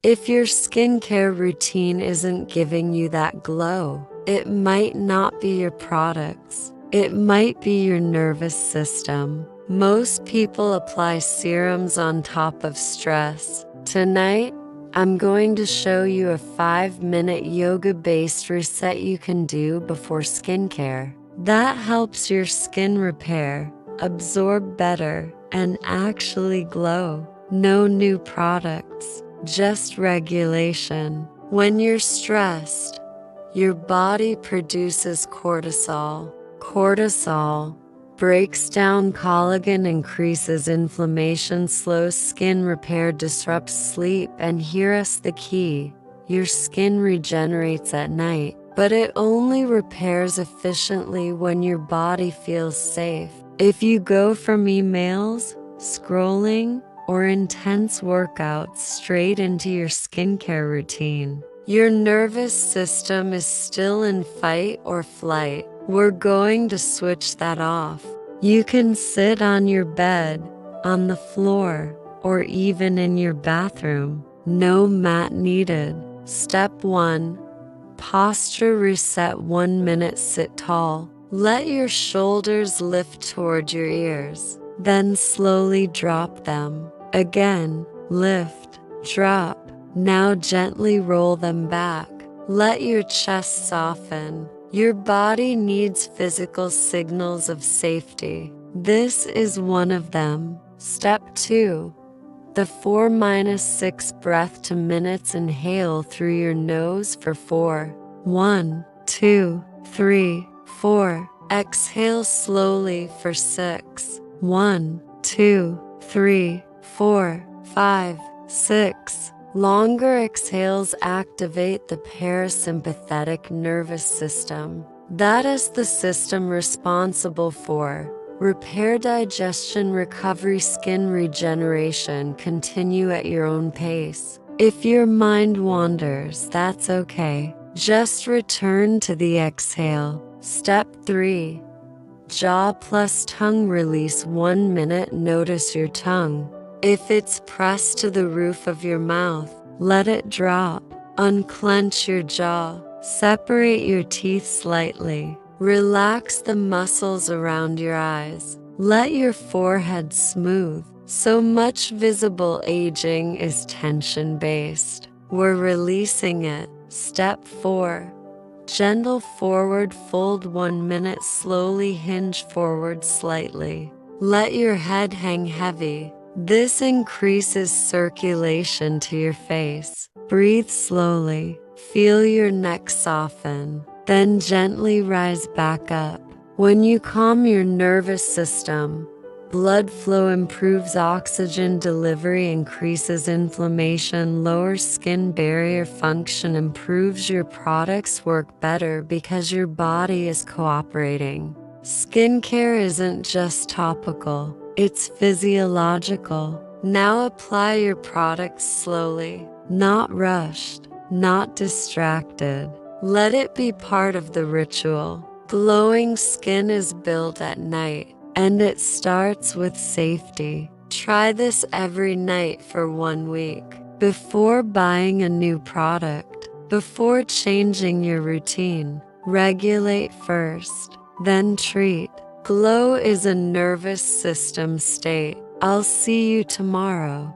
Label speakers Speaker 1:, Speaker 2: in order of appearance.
Speaker 1: If your skincare routine isn't giving you that glow, it might not be your products. It might be your nervous system. Most people apply serums on top of stress. Tonight, I'm going to show you a 5-minute yoga-based reset you can do before skincare. That helps your skin repair, absorb better, and actually glow. No new products, just regulation. When you're stressed, your body produces cortisol. Cortisol breaks down collagen, increases inflammation, slows skin repair, disrupts sleep, and here's the key. Your skin regenerates at night, but it only repairs efficiently when your body feels safe. If you go from emails, scrolling, or intense workouts straight into your skincare routine, your nervous system is still in fight or flight. We're going to switch that off. You can sit on your bed, on the floor, or even in your bathroom. No mat needed. Step 1. Posture reset. 1 minute. Sit tall. Let your shoulders lift toward your ears. Then slowly drop them. Again, lift, drop. Now gently roll them back. Let your chest soften. Your body needs physical signals of safety. This is one of them. Step 2. The 4-6 breath to minutes. Inhale through your nose for 4. 1, 2, 3, 4. Exhale slowly for 6. 1, 2, 3, 4, 5, 6. Longer exhales activate the parasympathetic nervous system. That is the system responsible for repair, digestion, recovery, skin regeneration. Continue at your own pace. If your mind wanders, that's okay. Just return to the exhale. Step 3. Jaw plus tongue release. 1 minute. Notice your tongue. If it's pressed to the roof of your mouth, let it drop. Unclench your jaw. Separate your teeth slightly. Relax the muscles around your eyes. Let your forehead smooth. So much visible aging is tension-based. We're releasing it. Step 4. Gentle forward fold. 1 minute. Slowly hinge forward slightly. Let your head hang heavy. This increases circulation to your face. Breathe slowly. Feel your neck soften. Then gently rise back up. When you calm your nervous system, blood flow improves, oxygen delivery increases, inflammation lowers, skin barrier function improves. Your products work better because your body is cooperating. Skincare isn't just topical. It's physiological. Now apply your products slowly, not rushed, not distracted. Let it be part of the ritual. Glowing skin is built at night, and it starts with safety. Try this every night for 1 week. Before buying a new product, before changing your routine, regulate first, then treat. Glow is a nervous system state. I'll see you tomorrow.